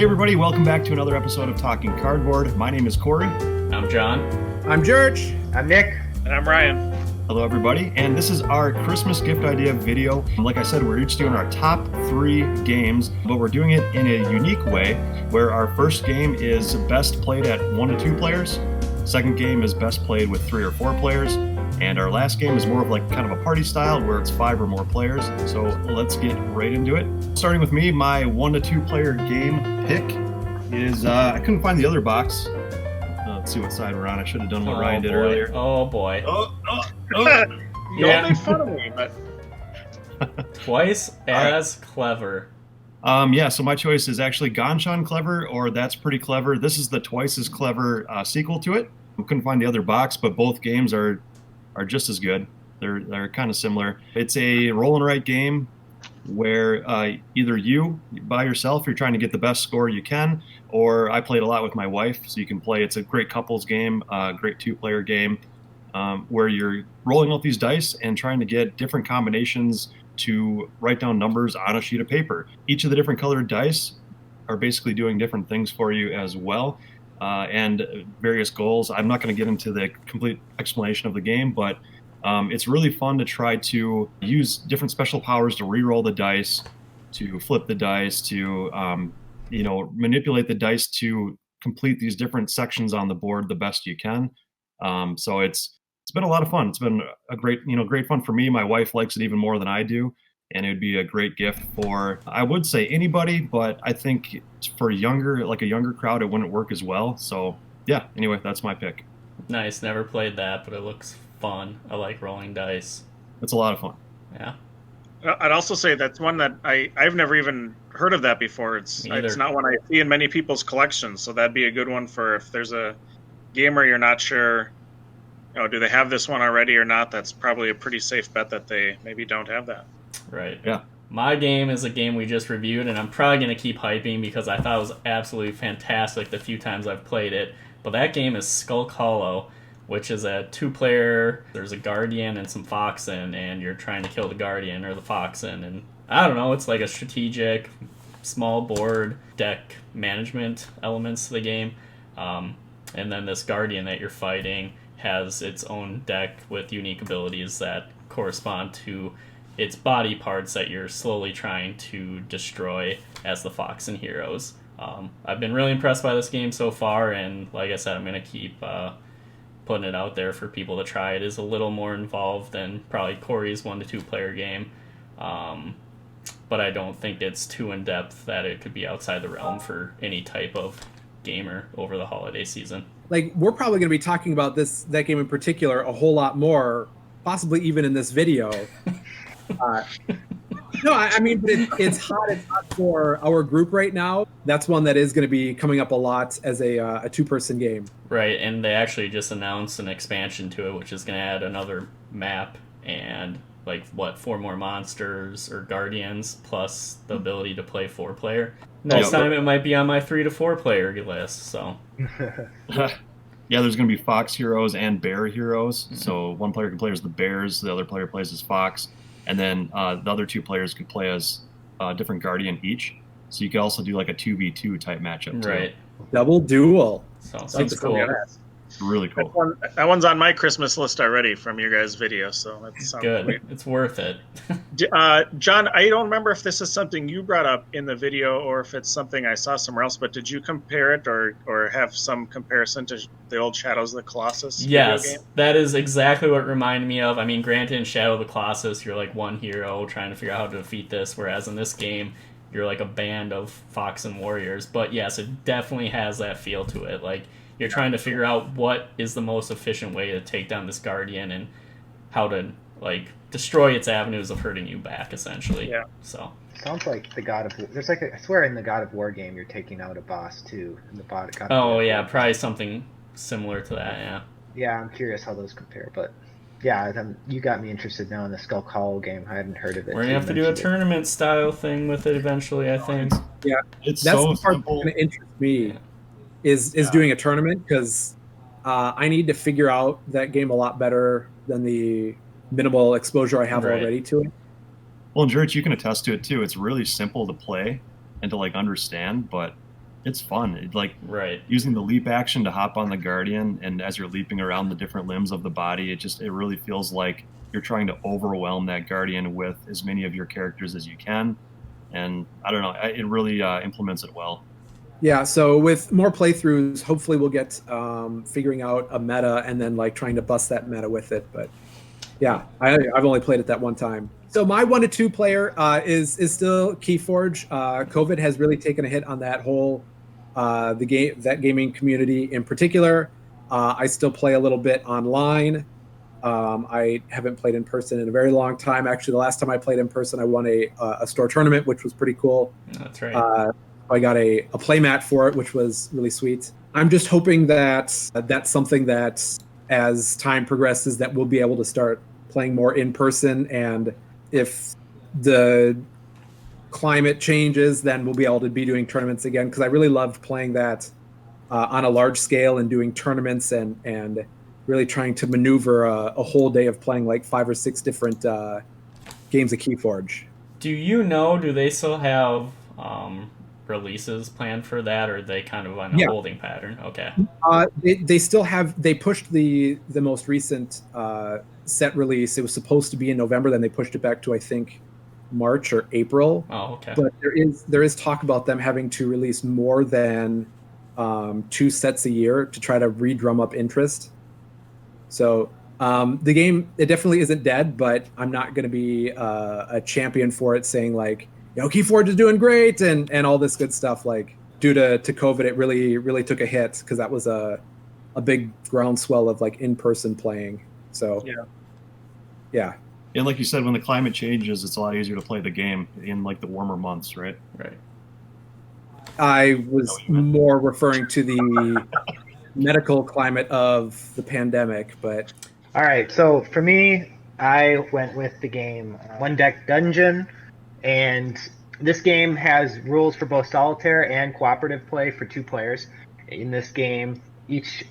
Hey everybody, welcome back to another episode of Talking Cardboard. My name is Corey. I'm John. I'm George. I'm Nick. And I'm Ryan. Hello everybody, and this is our Christmas gift idea video. Like I said, we're each doing our top 3 games, but we're doing it in a unique way, where our first game is best played at 1 to 2 players, second game is best played with 3 or 4 players, and our last game is more of like kind of a party style where it's 5 or more players. So let's get right into it. Starting with me, my 1 to 2 player game pick is, I couldn't find the other box. Let's see what side we're on. I should have done what Ryan did earlier. Oh boy. Don't make fun of me, but Twice as clever. So my choice is actually Ganshan Clever or That's Pretty Clever. This is the twice as clever sequel to it. We couldn't find the other box, but both games are just as good. They're kind of similar. It's a roll and write game where either you by yourself, you're trying to get the best score you can, or I played a lot with my wife, so you can play. It's a great couples game, great 2-player game, where you're rolling out these dice and trying to get different combinations to write down numbers on a sheet of paper. Each of the different colored dice are basically doing different things for you as well, and various goals. I'm not going to get into the complete explanation of the game, but it's really fun to try to use different special powers to re-roll the dice, to flip the dice, to manipulate the dice to complete these different sections on the board the best you can. So it's been a lot of fun. It's been a great fun for me. My wife likes it even more than I do, and it would be a great gift for, I would say, anybody, but I think for a younger crowd, it wouldn't work as well. So yeah, anyway, that's my pick. Nice. Never played that, but it looks fun. I like rolling dice. It's a lot of fun. Yeah. I'd also say that's one that I've never even heard of that before. It's not one I see in many people's collections, so that'd be a good one for if there's a gamer you're not sure, do they have this one already or not? That's probably a pretty safe bet that they maybe don't have that. Right. Yeah. My game is a game we just reviewed, and I'm probably going to keep hyping because I thought it was absolutely fantastic the few times I've played it. But that game is Skulk Hollow, which is a 2-player. There's a guardian and some foxen, and you're trying to kill the guardian or the foxen. And I don't know, it's like a strategic, small board deck management elements to the game. And then this guardian that you're fighting has its own deck with unique abilities that correspond to its body parts that you're slowly trying to destroy as the foxen heroes. I've been really impressed by this game so far, and like I said, I'm going to keep putting it out there for people to try. It is a little more involved than probably Corey's 1 to 2 player game, but I don't think it's too in depth that it could be outside the realm for any type of gamer over the holiday season. Like, we're probably going to be talking about that game in particular a whole lot more, possibly even in this video. No, I mean, but it's hot. It's hot for our group right now. That's one that is going to be coming up a lot as a 2-person game. Right, and they actually just announced an expansion to it, which is going to add another map and 4 more monsters or guardians, plus the ability to play 4-player. Next time it might be on my 3 to 4 player list. So. Yeah, there's going to be fox heroes and bear heroes. Mm-hmm. So one player can play as the bears, the other player plays as fox. And then the other 2 players could play as a different guardian each. So you could also do like a 2v2 type matchup too. Right. Double duel. Sounds cool. Really cool. That one's on my Christmas list already from your guys' video, so that's good. Great. It's worth it. John, I don't remember if this is something you brought up in the video or if it's something I saw somewhere else, but did you compare it or have some comparison to the old Shadows of the Colossus Yes, video game? That is exactly what it reminded me of. I mean, granted, in Shadow of the Colossus, you're like one hero trying to figure out how to defeat this, whereas in this game, you're like a band of foxen warriors. But yes, it definitely has that feel to it. Like, you're trying to figure out what is the most efficient way to take down this guardian and how to destroy its avenues of hurting you back, essentially. Yeah. So Sounds like the God of War. There's I swear in the God of War game you're taking out a boss too. In the God of War yeah, game. probably something similar to that. Yeah. Yeah, I'm curious how those compare, but yeah, you got me interested now in the Skulk Hollow game. I hadn't heard of it. We're gonna have to do a tournament style thing with it eventually, I think. Yeah, that's so the part that's going to interest me. Yeah. Is doing a tournament, because I need to figure out that game a lot better than the minimal exposure I have already to it. Well, George, you can attest to it too. It's really simple to play and to understand, but it's fun. Like Right. using the leap action to hop on the Guardian, and as you're leaping around the different limbs of the body, it really feels like you're trying to overwhelm that Guardian with as many of your characters as you can. And I don't know, it really implements it well. Yeah, so with more playthroughs, hopefully we'll get figuring out a meta and then like trying to bust that meta with it. But yeah, I've only played it that one time. So my 1 to 2 player is still KeyForge. COVID has really taken a hit on that whole that gaming community in particular. I still play a little bit online. I haven't played in person in a very long time. Actually, the last time I played in person, I won a store tournament, which was pretty cool. That's right. I got a playmat for it, which was really sweet. I'm just hoping that that's something that, as time progresses, that we'll be able to start playing more in person. And if the climate changes, then we'll be able to be doing tournaments again. Because I really loved playing that on a large scale and doing tournaments and really trying to maneuver a whole day of playing like 5 or 6 different games of KeyForge. Do they still have releases planned for that, or are they kind of on a holding pattern? Okay. They still have. They pushed the most recent set release. It was supposed to be in November, then they pushed it back to I think March or April. Oh, okay. But there is talk about them having to release more than 2 sets a year to try to re-drum up interest. So the game, it definitely isn't dead, but I'm not going to be a champion for it, saying like, KeyForge is doing great and all this good stuff. Like due to COVID, it really took a hit because that was a big groundswell of like in-person playing. So yeah. And like you said, when the climate changes, it's a lot easier to play the game in like the warmer months, right? Right. I was more referring to the medical climate of the pandemic, but all right. So for me, I went with the game One Deck Dungeon, and this game has rules for both solitaire and cooperative play for 2 players. In this game, each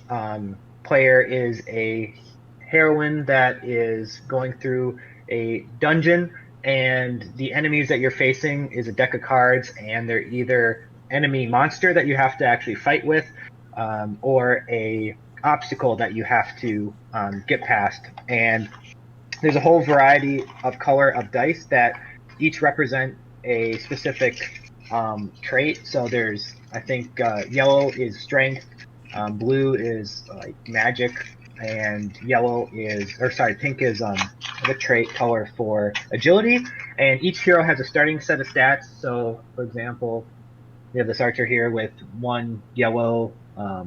player is a heroine that is going through a dungeon, and the enemies that you're facing is a deck of cards, and they're either enemy monster that you have to actually fight with, or a obstacle that you have to get past. And there's a whole variety of color of dice that each represent a specific trait. So there's, I think, yellow is strength, blue is like magic, and pink is the trait color for agility. And each hero has a starting set of stats. So, for example, we have this archer here with 1 yellow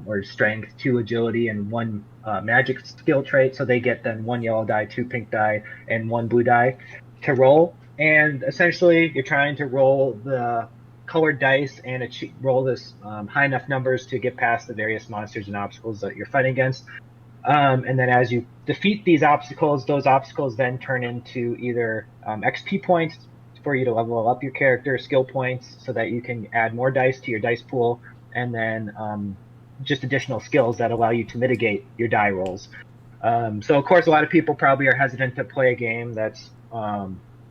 or strength, 2 agility, and 1 magic skill trait. So they get then 1 yellow die, 2 pink die, and 1 blue die to roll. And essentially, you're trying to roll the colored dice and roll this high enough numbers to get past the various monsters and obstacles that you're fighting against. And then as you defeat these obstacles, those obstacles then turn into either XP points for you to level up your character, skill points so that you can add more dice to your dice pool, and then just additional skills that allow you to mitigate your die rolls. So, of course, a lot of people probably are hesitant to play a game that's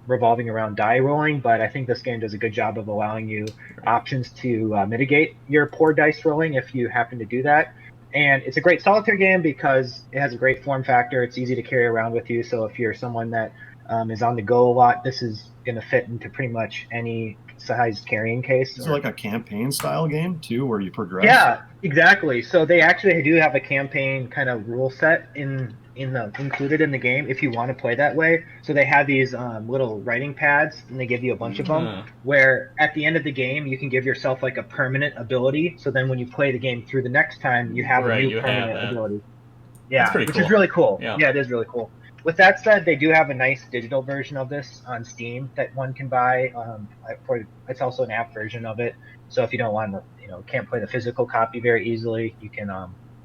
revolving around die rolling, but I think this game does a good job of allowing you options to mitigate your poor dice rolling if you happen to do that. And it's a great solitaire game because it has a great form factor. It's easy to carry around with you. So if you're someone that is on the go a lot, this is going to fit into pretty much any size carrying case. Is it like a campaign style game too, where you progress? Yeah, exactly. So they actually do have a campaign kind of rule set included in the game if you want to play that way. So they have these little writing pads, and they give you a bunch of them, where at the end of the game you can give yourself like a permanent ability. So then when you play the game through the next time, you have a new permanent ability. Yeah, which is really cool. Yeah, it is really cool. With that said, they do have a nice digital version of this on Steam that one can buy. It's also an app version of it. So if you don't want to, can't play the physical copy very easily, you can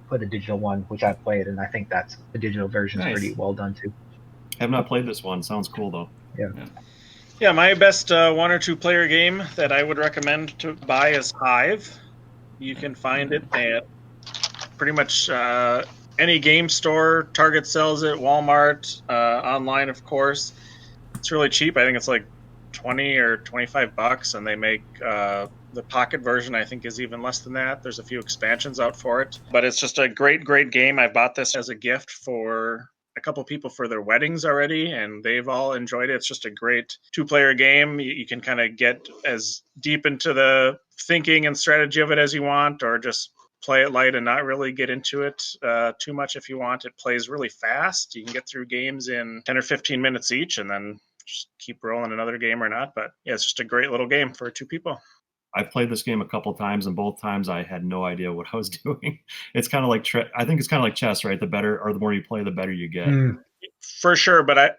play the digital one, which I've played, and I think that's the digital version is pretty well done too. I have not played this one. Sounds cool though. Yeah, my best 1 or 2 player game that I would recommend to buy is Hive. You can find it at pretty much any game store. Target sells it, Walmart, online, of course. It's really cheap. I think it's like $20 or $25, and they make the pocket version, I think, is even less than that. There's a few expansions out for it, but it's just a great game. I bought this as a gift for a couple people for their weddings already, and they've all enjoyed it. It's just a great 2-player game. You can kind of get as deep into the thinking and strategy of it as you want, or just play it light and not really get into it too much if you want. It plays really fast. You can get through games in 10 or 15 minutes each, and then just keep rolling another game or not. But yeah, it's just a great little game for 2 people. I've played this game a couple times, and both times I had no idea what I was doing. It's kind of like I think it's kind of like chess, right? The better or the more you play, the better you get. For sure, but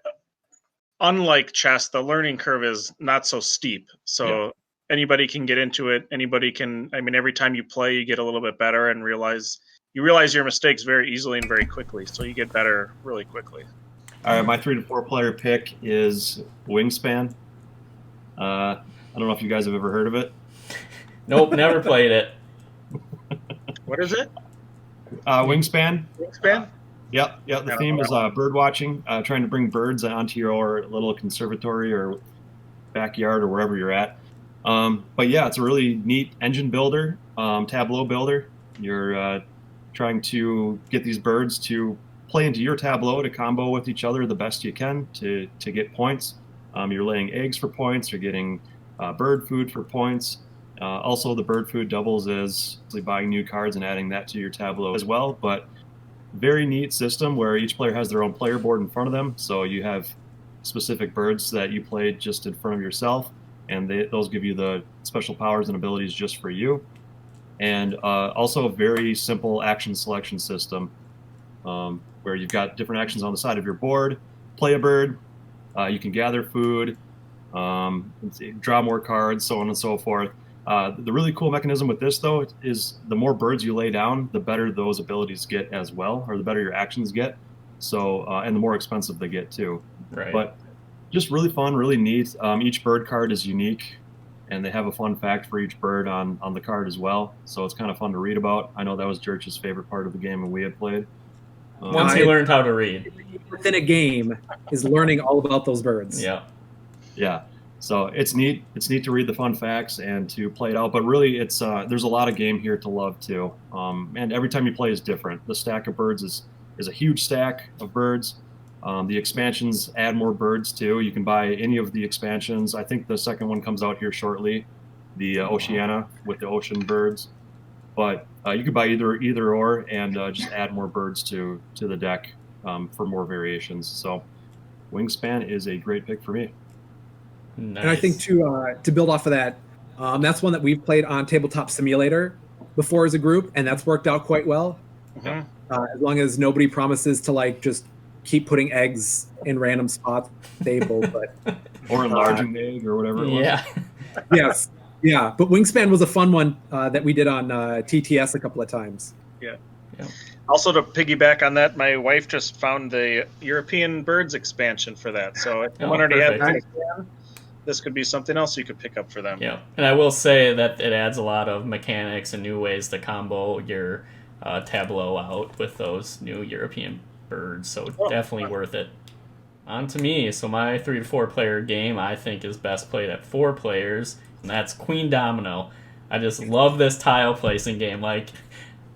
unlike chess, the learning curve is not so steep. So anybody can get into it. Anybody can. I mean, every time you play, you get a little bit better and you realize your mistakes very easily and very quickly. So you get better really quickly. All right, my 3 to 4 player pick is Wingspan. I don't know if you guys have ever heard of it. Nope, never played it. What is it? Wingspan. Wingspan? Yep. The theme is bird watching, trying to bring birds onto your little conservatory or backyard or wherever you're at. But yeah, it's a really neat engine builder, tableau builder. You're trying to get these birds to play into your tableau to combo with each other the best you can to get points. You're laying eggs for points. You're getting bird food for points. Also, the bird food doubles as buying new cards and adding that to your tableau as well. But very neat system where each player has their own player board in front of them. So you have specific birds that you played just in front of yourself, and those give you the special powers and abilities just for you. And also a very simple action selection system where you've got different actions on the side of your board. Play a bird, you can gather food, draw more cards, so on and so forth. The really cool mechanism with this, though, is the more birds you lay down, the better those abilities get as well, or the better your actions get. So, and the more expensive they get too. Right. But just really fun, really neat. Each bird card is unique, and they have a fun fact for each bird on the card as well. So it's kind of fun to read about. I know that was Church's favorite part of the game when we had played. Once he learned how to read. Within a game is learning all about those birds. Yeah. So it's neat. It's neat to read the fun facts and to play it out. But really, it's there's a lot of game here to love too. And every time you play is different. The stack of birds is a huge stack of birds. The expansions add more birds too. You can buy any of the expansions. I think the second one comes out here shortly, the Oceania with the ocean birds. But you could buy either or and just add more birds to the deck for more variations. So Wingspan is a great pick for me. Nice. And I think to build off of that, that's one that we've played on Tabletop Simulator before as a group, and that's worked out quite well. Mm-hmm. As long as nobody promises to just keep putting eggs in random spots on the table, but or enlarging the egg or whatever it was. Yeah. Yes. Yeah. But Wingspan was a fun one that we did on TTS a couple of times. Yeah. Also, to piggyback on that, my wife just found the European Birds expansion for that. So if someone already had Wingspan, this could be something else you could pick up for them. Yeah, and I will say that it adds a lot of mechanics and new ways to combo your tableau out with those new European birds, so definitely worth it. On to me. So my 3 to 4 player game I think is best played at 4 players, and that's Queendomino. I just love this tile placing game. I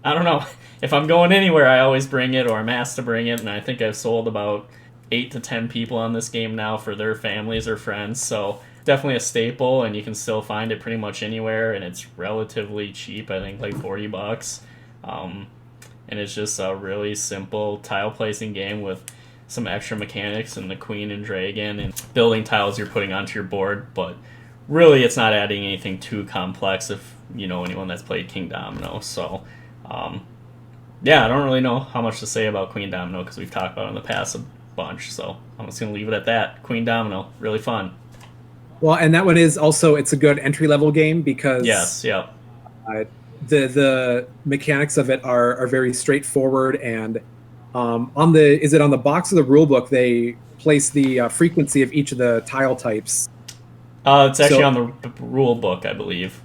don't know, if I'm going anywhere I always bring it, or I'm asked to bring it, and I think I've sold about 8 to 10 people on this game now for their families or friends, so definitely a staple, and you can still find it pretty much anywhere, and it's relatively cheap, I think like $40. And it's just a really simple tile placing game with some extra mechanics and the queen and dragon and building tiles you're putting onto your board, but really it's not adding anything too complex if you know anyone that's played Kingdomino. So yeah, I don't really know how much to say about Queendomino because we've talked about it in the past a bunch, so I'm just going to leave it at that. Queendomino, really fun. Well, and that one is also, it's a good entry-level game because the mechanics of it are very straightforward, and on the box of the rule book they place the frequency of each of the tile types. It's actually on the rule book, I believe.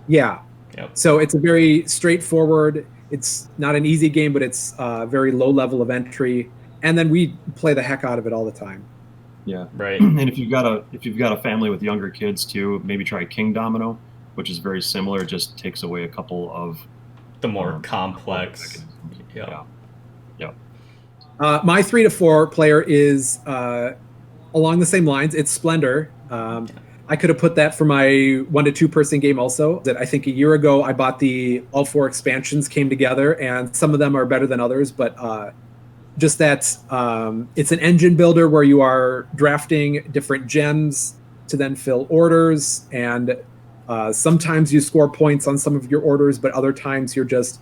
Yeah. Yep. So it's a very straightforward, it's not an easy game, but it's a very low level of entry, and then we play the heck out of it all the time. Yeah. Right. And if you've got a family with younger kids too, maybe try Kingdomino, which is very similar. It just takes away a couple of The more complex. Yeah. My 3 to 4 player is along the same lines. It's Splendor. I could have put that for my 1 to 2 person game also. That I think a year ago I bought all 4 expansions came together, and some of them are better than others, but just that it's an engine builder where you are drafting different gems to then fill orders, and sometimes you score points on some of your orders, but other times you're just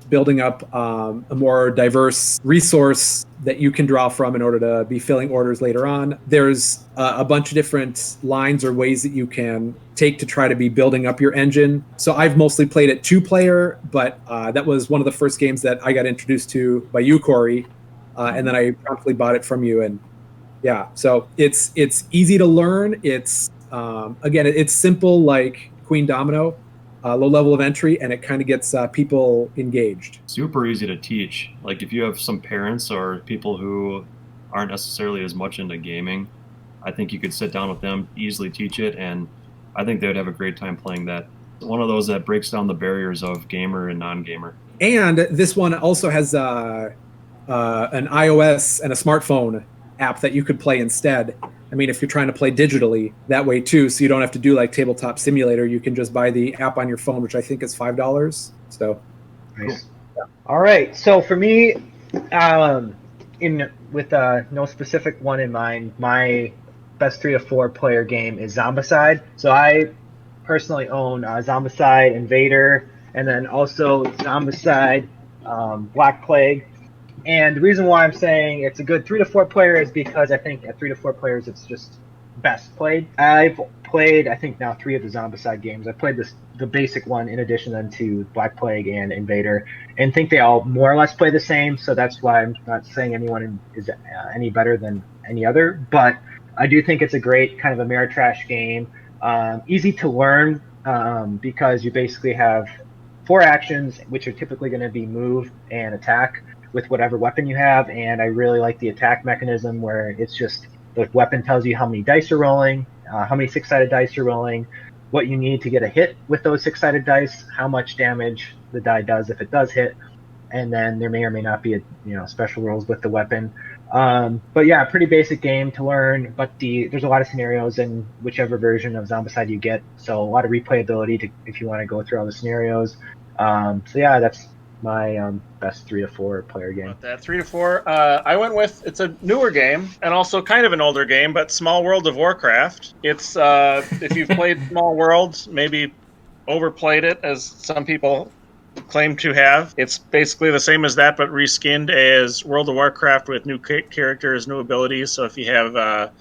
building up a more diverse resource that you can draw from in order to be filling orders later on. There's a bunch of different lines or ways that you can take to try to be building up your engine. So I've mostly played it 2-player, but that was one of the first games that I got introduced to by you, Corey, and then I promptly bought it from you. And yeah, so it's easy to learn. It's again, it's simple like Queendomino. Low level of entry, and it kind of gets people engaged. Super easy to teach. Like if you have some parents or people who aren't necessarily as much into gaming, I think you could sit down with them, easily teach it, and I think they would have a great time playing that. One of those that breaks down the barriers of gamer and non-gamer. And this one also has an iOS and a smartphone app that you could play instead. I mean, if you're trying to play digitally that way too, so you don't have to do like Tabletop Simulator, you can just buy the app on your phone, which I think is $5. So, nice. Cool. All right. So for me, with no specific one in mind, my best 3 to 4 player game is Zombicide. So I personally own Zombicide, Invader, and then also Zombicide, Black Plague. And the reason why I'm saying it's a good 3 to 4 player is because I think at 3 to 4 players it's just best played. I've played, I think now 3 of the Zombicide games. I played the basic one in addition then to Black Plague and Invader, and think they all more or less play the same. So that's why I'm not saying anyone is any better than any other. But I do think it's a great kind of Ameritrash game. Easy to learn because you basically have 4 actions, which are typically going to be move and attack with whatever weapon you have, and I really like the attack mechanism where it's just the weapon tells you how many dice you're rolling, how many 6-sided dice you're rolling, what you need to get a hit with those 6-sided dice, how much damage the die does if it does hit, and then there may or may not be special rules with the weapon. But yeah, pretty basic game to learn, but there's a lot of scenarios in whichever version of Zombicide you get, so a lot of replayability if you want to go through all the scenarios. So yeah, that's my best 3 to 4 player game. About that 3 to 4, I went with, it's a newer game and also kind of an older game, but Small World of Warcraft. It's if you've played Small World, maybe overplayed it as some people claim to have. It's basically the same as that, but reskinned as World of Warcraft with new characters, new abilities. So if you have a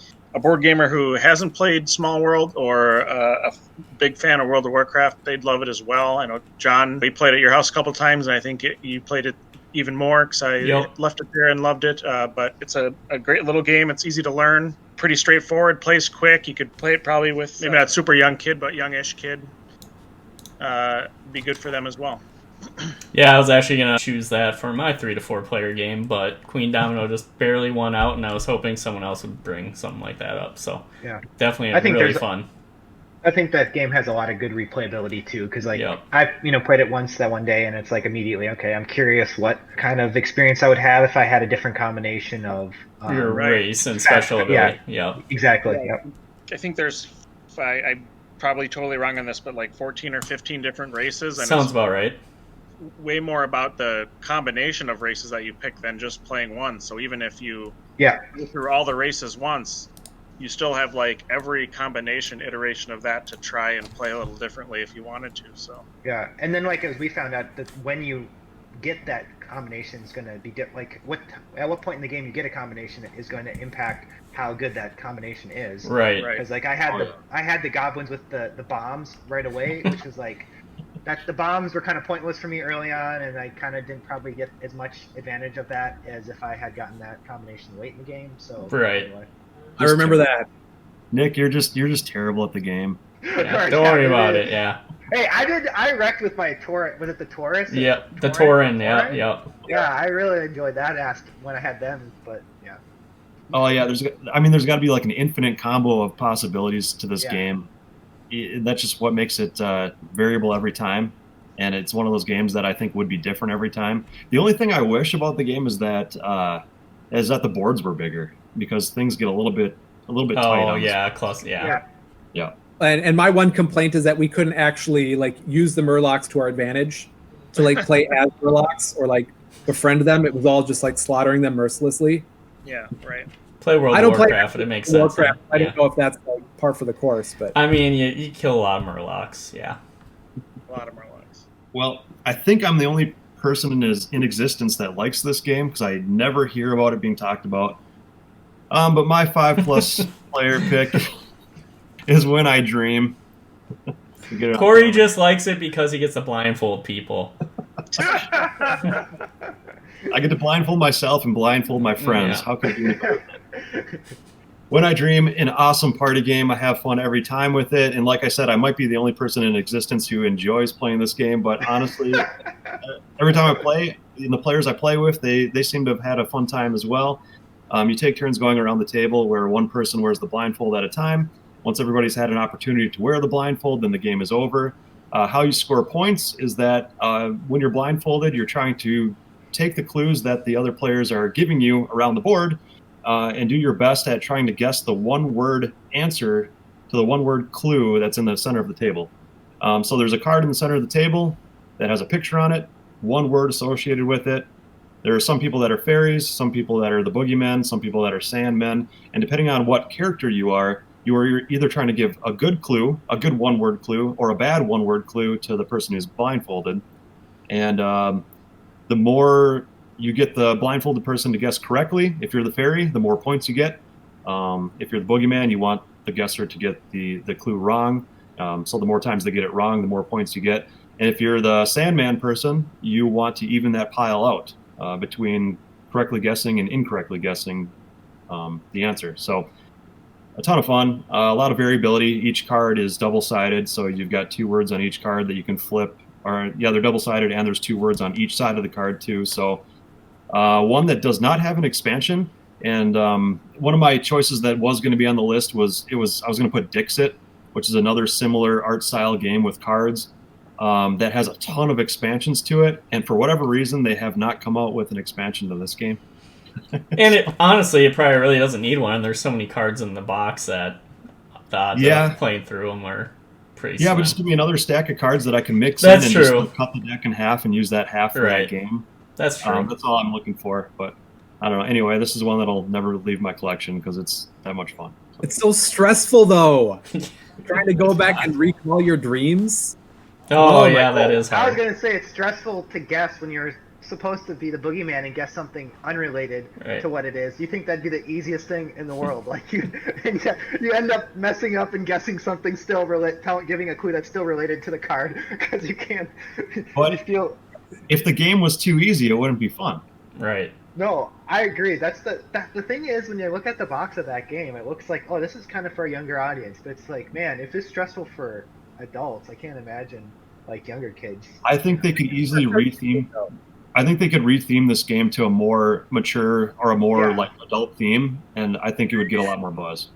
board gamer who hasn't played Small World or a big fan of World of Warcraft, they'd love it as well. I know, John, we played at your house a couple times, and I think you played it even more because I left it there and loved it. But it's a great little game. It's easy to learn, pretty straightforward, plays quick. You could play it probably with maybe not super young kid, but youngish kid. Be good for them as well. Yeah, I was actually going to choose that for my 3 to 4 player game, but Queendomino just barely won out, and I was hoping someone else would bring something like that up. So yeah, definitely really fun. I think that game has a lot of good replayability too, because I played it once that one day, and it's like immediately, okay, I'm curious what kind of experience I would have if I had a different combination of your race and special ability. Yeah, exactly. Yeah. I think there's, I'm probably totally wrong on this, but like 14 or 15 different races. And sounds about right. Way more about the combination of races that you pick than just playing one. So even if you go through all the races once, you still have like every combination iteration of that to try and play a little differently if you wanted to. So yeah, and then like as we found out that when you get that combination is going to be like at what point in the game you get a combination is going to impact how good that combination is. Right. Because like I had the goblins with the bombs right away, which is like. That the bombs were kind of pointless for me early on, and I kind of didn't probably get as much advantage of that as if I had gotten that combination late in the game. So right, anyway. I remember that. Nick, you're just terrible at the game. Yeah, don't worry about it. Yeah. Hey, I wrecked with my Tauren. Was it the Taurus? Yep, the Tauren. Yeah, yep. Yeah, I really enjoyed that when I had them, but yeah. Oh yeah, there's got to be like an infinite combo of possibilities to this game. That's just what makes it variable every time, and it's one of those games that I think would be different every time. The only thing I wish about the game is that the boards were bigger, because things get a little bit tight. Oh yeah, close. Yeah. And my one complaint is that we couldn't actually like use the Murlocs to our advantage to like play as Murlocs or like befriend them. It was all just like slaughtering them mercilessly. Yeah, right. Play World of Warcraft, and it makes sense. Warcraft. I don't know if that's like par for the course, but I mean, you kill a lot of Murlocs. Yeah, a lot of Murlocs. Well, I think I'm the only person in existence that likes this game, because I never hear about it being talked about. But my 5+ player pick is When I Dream. Corey just likes it because he gets to blindfold people. I get to blindfold myself and blindfold my friends. Yeah. How can you do that? When I Dream, an awesome party game. I have fun every time with it. And like I said, I might be the only person in existence who enjoys playing this game. But honestly, every time I play, and the players I play with, they seem to have had a fun time as well. You take turns going around the table where one person wears the blindfold at a time. Once everybody's had an opportunity to wear the blindfold, then the game is over. How you score points is that when you're blindfolded, you're trying to take the clues that the other players are giving you around the board and do your best at trying to guess the one-word answer to the one-word clue that's in the center of the table. So there's a card in the center of the table that has a picture on it, one word associated with it. There are some people that are fairies, some people that are the boogeymen, some people that are sandmen, and depending on what character you are either trying to give a good clue, a good one-word clue, or a bad one-word clue to the person who's blindfolded. And the more you get the blindfolded person to guess correctly, if you're the fairy, the more points you get. If you're the boogeyman, you want the guesser to get the clue wrong. So the more times they get it wrong, the more points you get. And if you're the Sandman person, you want to even that pile out between correctly guessing and incorrectly guessing the answer. So a ton of fun, a lot of variability. Each card is double-sided, so you've got 2 words on each card that you can flip. Or yeah, they're double-sided, and there's 2 words on each side of the card too. So one that does not have an expansion, and one of my choices that was going to be on the list was I was going to put Dixit, which is another similar art style game with cards that has a ton of expansions to it, and for whatever reason they have not come out with an expansion to this game. And honestly, it probably really doesn't need one. There's so many cards in the box that the odds of playing through them are pretty slim. But just give me another stack of cards that I can mix That's in and true. just cut the deck in half and use that half for that game. That's true. That's all I'm looking for, but I don't know. Anyway, this is one that'll never leave my collection because it's that much fun. It's so stressful, though. Trying to go back and recall your dreams. Oh yeah, that is hard. I was going to say it's stressful to guess when you're supposed to be the boogeyman and guess something unrelated to what it is. You think that'd be the easiest thing in the world. Like you end up messing up and guessing something still giving a clue that's still related to the card because you can't. But if the game was too easy, it wouldn't be fun. Right. No, I agree. That's the thing is when you look at the box of that game, it looks like, oh, this is kind of for a younger audience. But it's like, man, if it's stressful for adults, I can't imagine like younger kids. I think they could easily retheme. I think they could retheme this game to a more mature or a more like adult theme, and I think it would get a lot more buzz.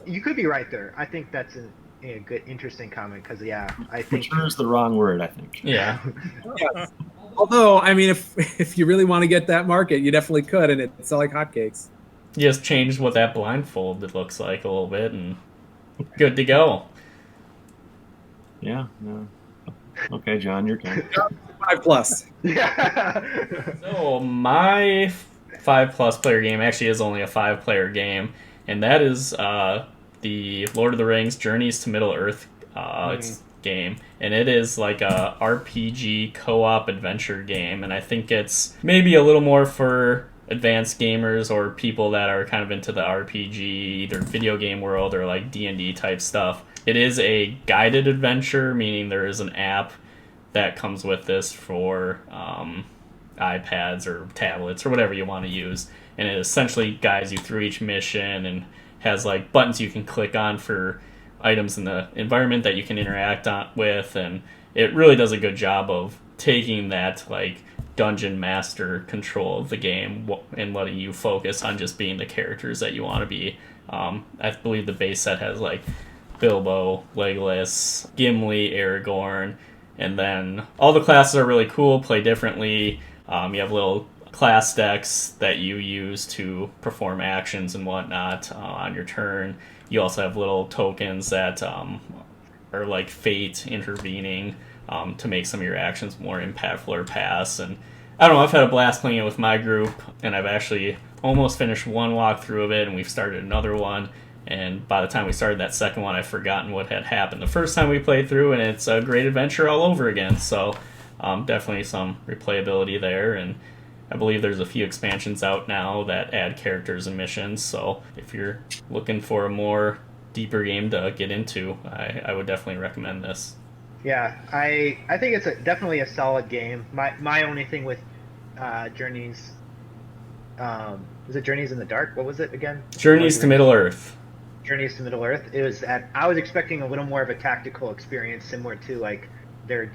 You could be right there. I think that's a good, interesting comment because I think mature is the wrong word. I think. Yeah. Yes. Although, I mean, if you really want to get that market, you definitely could, and it's like hotcakes. You just change what that blindfold looks like a little bit, and good to go. Yeah. Okay, John, your turn. 5+. Yeah. So my 5+ player game actually is only a 5-player game, and that is the Lord of the Rings Journeys to Middle Earth game, and it is like a RPG co-op adventure game, and I think it's maybe a little more for advanced gamers or people that are kind of into the RPG, either video game world or like D&D type stuff. It is a guided adventure, meaning there is an app that comes with this for iPads or tablets or whatever you want to use, and it essentially guides you through each mission and has like buttons you can click on for items in the environment that you can interact with, and it really does a good job of taking that like dungeon master control of the game and letting you focus on just being the characters that you want to be. I believe the base set has like Bilbo, Legolas, Gimli, Aragorn, and then all the classes are really cool, play differently. You have little class decks that you use to perform actions and whatnot on your turn. You also have little tokens that are like fate intervening to make some of your actions more impactful or pass. And I don't know, I've had a blast playing it with my group, and I've actually almost finished one walkthrough of it, and we've started another one. And by the time we started that second one, I've forgotten what had happened the first time we played through, and it's a great adventure all over again. So definitely some replayability there, and I believe there's a few expansions out now that add characters and missions. So if you're looking for a more deeper game to get into, I would definitely recommend this. Yeah, I think it's definitely a solid game. My only thing with Journeys, was it Journeys in the Dark? What was it again? Journeys to Middle-earth. Journeys to Middle-earth. It was I was expecting a little more of a tactical experience similar to like their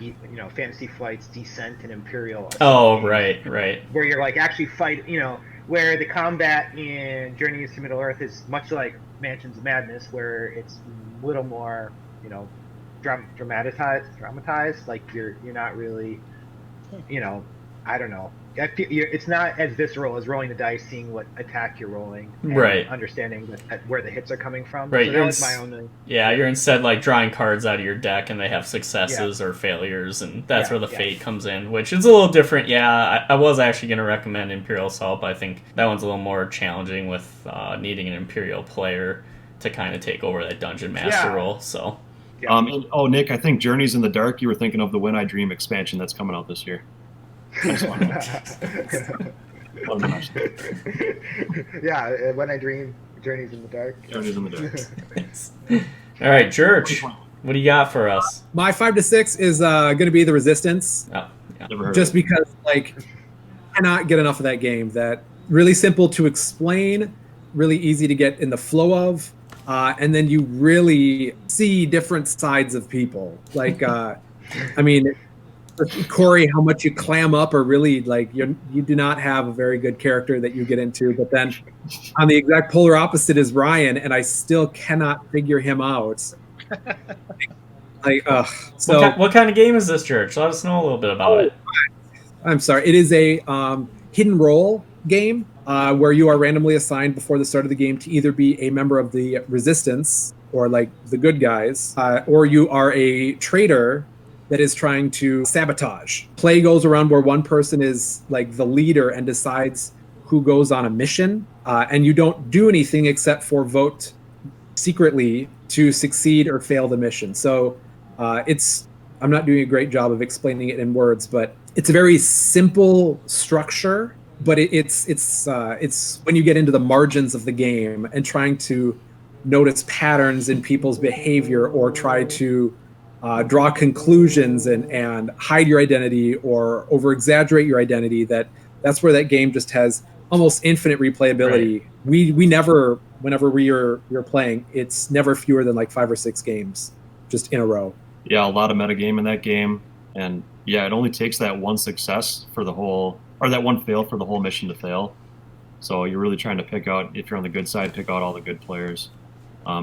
Fantasy Flight's Descent and Imperial. Oh, right. Where you're like actually where the combat in Journeys to Middle-earth is much like Mansions of Madness, where it's a little more, dramatized. Like you're not really, I don't know. It's not as visceral as rolling the dice, seeing what attack you're rolling, and right? Understanding where the hits are coming from. Right. So that was my only. Yeah, you're instead like drawing cards out of your deck, and they have successes or failures, and that's where the fate comes in, which is a little different. Yeah, I was actually going to recommend Imperial Assault, but I think that one's a little more challenging with needing an Imperial player to kind of take over that dungeon master role. So. Yeah. Nick, I think Journeys in the Dark, you were thinking of the When I Dream expansion that's coming out this year. Yeah, When I Dream, Journeys in the Dark. Journeys in the Dark. All right, Church, what do you got for us? My 5 to 6 is going to be the Resistance. Oh, yeah. Just because, I cannot get enough of that game. That really simple to explain, really easy to get in the flow of, and then you really see different sides of people. Corey, how much you clam up, or really you do not have a very good character that you get into. But then on the exact polar opposite is Ryan, and I still cannot figure him out. So what kind of game is this, Church? Let us know a little bit about it. I'm sorry. It is a hidden role game where you are randomly assigned before the start of the game to either be a member of the Resistance, or the good guys, or you are a traitor that is trying to sabotage. Play goes around where one person is the leader and decides who goes on a mission, and you don't do anything except for vote secretly to succeed or fail the mission. So I'm not doing a great job of explaining it in words, but it's a very simple structure, but it's when you get into the margins of the game and trying to notice patterns in people's behavior, or try to draw conclusions and hide your identity or over-exaggerate your identity, that's where that game just has almost infinite replayability. Right. We never, whenever we're playing, it's never fewer than 5 or 6 games just in a row. Yeah, a lot of metagame in that game, and it only takes that one success for the whole, or that one fail for the whole mission to fail. So you're really trying to pick out, if you're on the good side, pick out all the good players.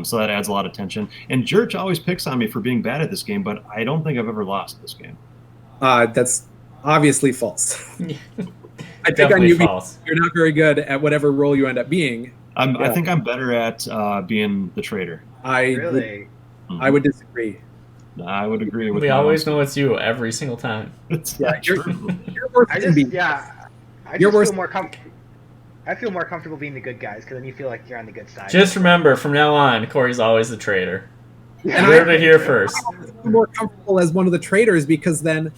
So that adds a lot of tension. And Church always picks on me for being bad at this game, but I don't think I've ever lost this game. That's obviously false. I think Definitely false. You're not very good at whatever role you end up being. I think I'm better at being the traitor. Really? I would disagree. I would agree with. We always know it's you every single time. You're worse than me. I feel more comfortable being the good guys, because then you feel like you're on the good side. Just remember, from now on, Corey's always the traitor. You heard it here first. I'm more comfortable as one of the traitors, because then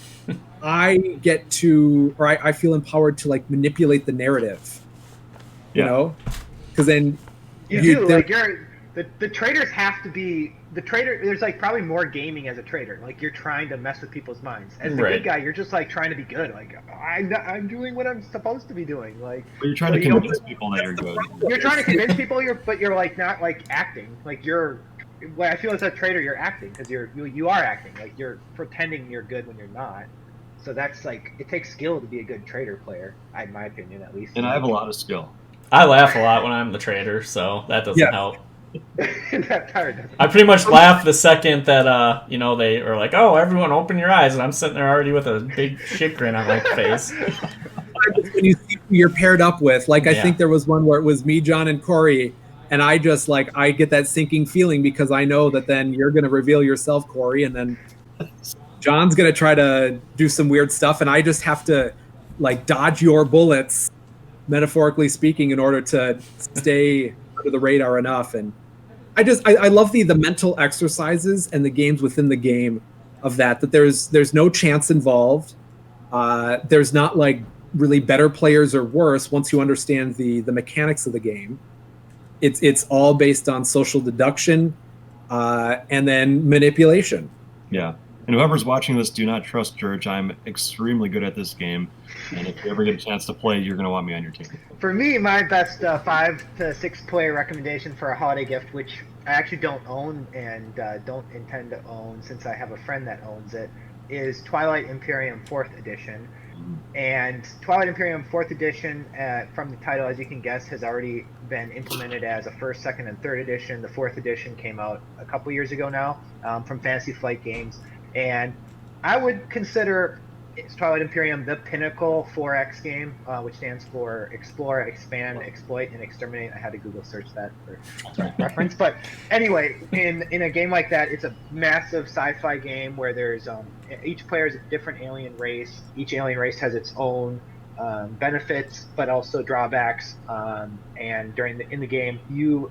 I get to, or I feel empowered to manipulate the narrative. You know, because then the traitors have to be the traitor. There's probably more gaming as a traitor. You're trying to mess with people's minds. As the good guy, you're just trying to be good. I'm doing what I'm supposed to be doing. But you're trying to convince people that you're good. You're trying to convince people but you're not acting. I feel as a traitor, you're acting, because you are acting. You're pretending you're good when you're not. So that's like, it takes skill to be a good trader player, in my opinion, at least. And I have a lot of skill. I laugh a lot when I'm the trader, so that doesn't help. That part doesn't. I pretty much laugh the second that they are like, "Oh, everyone, open your eyes," and I'm sitting there already with a big shit grin on my face. When you see who you're paired up with, like I think there was one where it was me, John, and Corey, and I just like I get that sinking feeling because I know that then you're going to reveal yourself, Corey, and then John's going to try to do some weird stuff, and I just have to like dodge your bullets, metaphorically speaking, in order to stay under the radar enough. And I love the mental exercises and the games within the game of that there's no chance involved. There's not like really better players or worse once you understand the mechanics of the game. It's all based on social deduction and then manipulation. Yeah. And whoever's watching this, do not trust George. I'm extremely good at this game. And if you ever get a chance to play, you're going to want me on your team. For me, my best 5 to 6 player recommendation for a holiday gift, which I actually don't own and don't intend to own since I have a friend that owns it, is Twilight Imperium 4th Edition. And Twilight Imperium 4th Edition, from the title, as you can guess, has already been implemented as a 1st, 2nd, and 3rd edition. The 4th edition came out a couple years ago now from Fantasy Flight Games. And I would consider Twilight Imperium the pinnacle 4X game, which stands for Explore, Expand, Exploit, and Exterminate. I had to Google search that for reference. But anyway, in a game like that, it's a massive sci-fi game where there's each player is a different alien race. Each alien race has its own benefits, but also drawbacks. And in the game,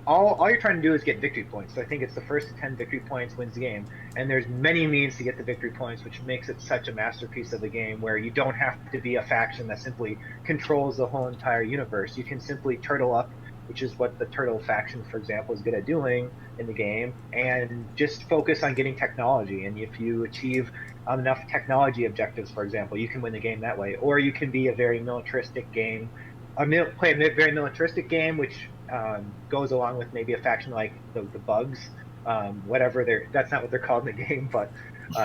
all you're trying to do is get victory points. So I think it's the first to 10 victory points wins the game. And there's many means to get the victory points, which makes it such a masterpiece of the game, where you don't have to be a faction that simply controls the whole entire universe. You can simply turtle up, which is what the turtle faction, for example, is good at doing in the game, and just focus on getting technology. And if you achieve enough technology objectives, for example, you can win the game that way. Or you can be a very militaristic game, play a very militaristic game, which goes along with maybe a faction like the Bugs, whatever that's not what they're called in the game, but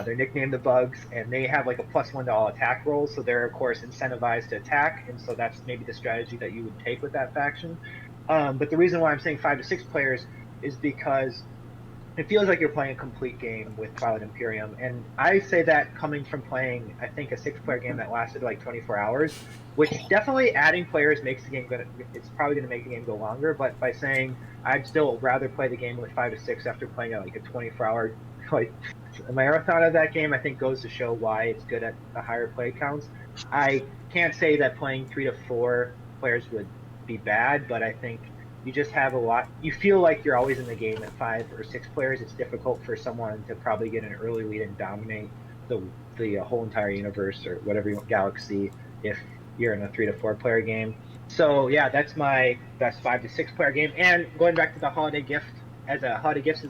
they're nicknamed the Bugs, and they have like a +1 to all attack rolls, so they're of course incentivized to attack, and so that's maybe the strategy that you would take with that faction. But the reason why I'm saying 5 to 6 players is because it feels like you're playing a complete game with Twilight Imperium. And I say that coming from playing, I think, a 6-player game that lasted like 24 hours, which definitely adding players makes the game it's probably going to make the game go longer. But by saying I'd still rather play the game with 5 to 6 after playing like a 24-hour like a marathon of that game, I think goes to show why it's good at the higher play counts. I can't say that playing 3 to 4 players would be bad, but I think you just have a lot. You feel like you're always in the game at 5 or 6 players. It's difficult for someone to probably get an early lead and dominate the whole entire universe or whatever galaxy if you're in a 3 to 4 player game. So yeah, that's my best 5 to 6 player game. And going back to the holiday gift, as a holiday gift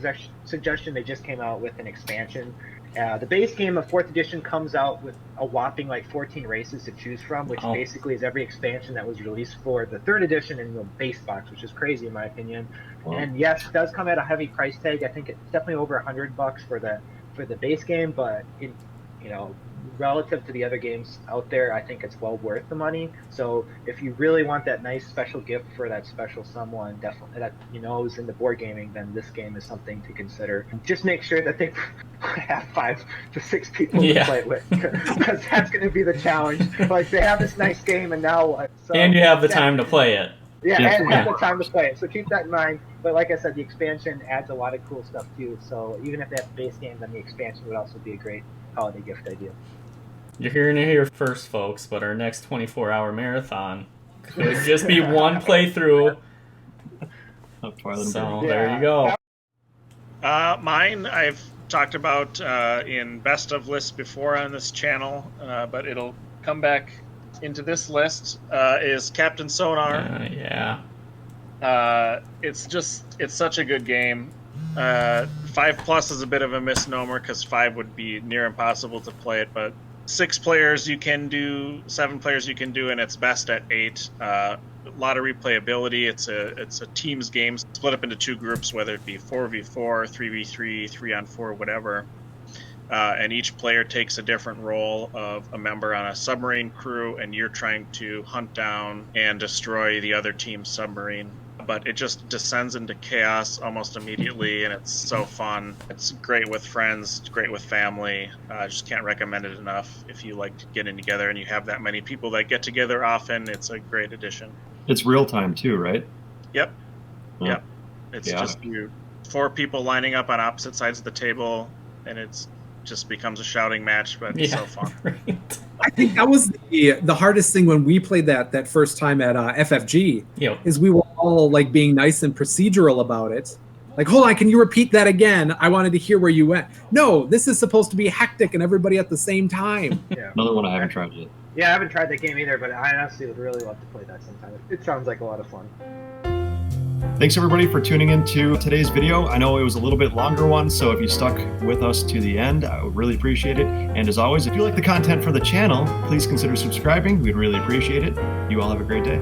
suggestion, they just came out with an expansion. The base game of 4th edition comes out with a whopping like 14 races to choose from, which basically is every expansion that was released for the 3rd edition in the base box, which is crazy in my opinion. Wow. And yes, it does come at a heavy price tag. I think it's definitely over $100 for the base game, but relative to the other games out there, I think it's well worth the money. So if you really want that nice special gift for that special someone, definitely that is in the board gaming, then this game is something to consider. Just make sure that they have 5 to 6 people to play it with, because that's going to be the challenge. Like, they have this nice game, and now what? So, and you have the time to play it. Yeah, and have the time to play it. So keep that in mind. But like I said, the expansion adds a lot of cool stuff too. So even if they have the base game, then the expansion would also be a great holiday gift idea. You're hearing it here first, folks, but our next 24-hour marathon could just be one playthrough. So there you go. Mine, I've talked about in best of lists before on this channel, but it'll come back into this list, is Captain Sonar. It's such a good game. 5+ is a bit of a misnomer because 5 would be near impossible to play it, but 6 players you can do, 7 players you can do, and it's best at 8. A lot of replayability. It's a teams game split up into 2 groups, whether it be 4v4, 3v3, 3-on-4, whatever. and each player takes a different role of a member on a submarine crew, and you're trying to hunt down and destroy the other team's submarine. But it just descends into chaos almost immediately, and it's so fun. It's great with friends, it's great with family. I just can't recommend it enough. If you like getting together and you have that many people that get together often, it's a great addition. It's real time too, right? Yep. Oh, Yep. It's just you 4 people lining up on opposite sides of the table, and it's just becomes a shouting match, but it's so fun. Right. I think that was the hardest thing when we played that first time at FFG. Yep. Is we were all like being nice and procedural about it. Like, hold on, can you repeat that again? I wanted to hear where you went. No, this is supposed to be hectic and everybody at the same time. Yeah. Another one I haven't tried yet. Yeah, I haven't tried that game either, but I honestly would really love to play that sometime. It sounds like a lot of fun. Thanks everybody for tuning into today's video. I know it was a little bit longer one, so if you stuck with us to the end, I would really appreciate it. And as always, if you like the content for the channel, please consider subscribing. We'd really appreciate it. You all have a great day.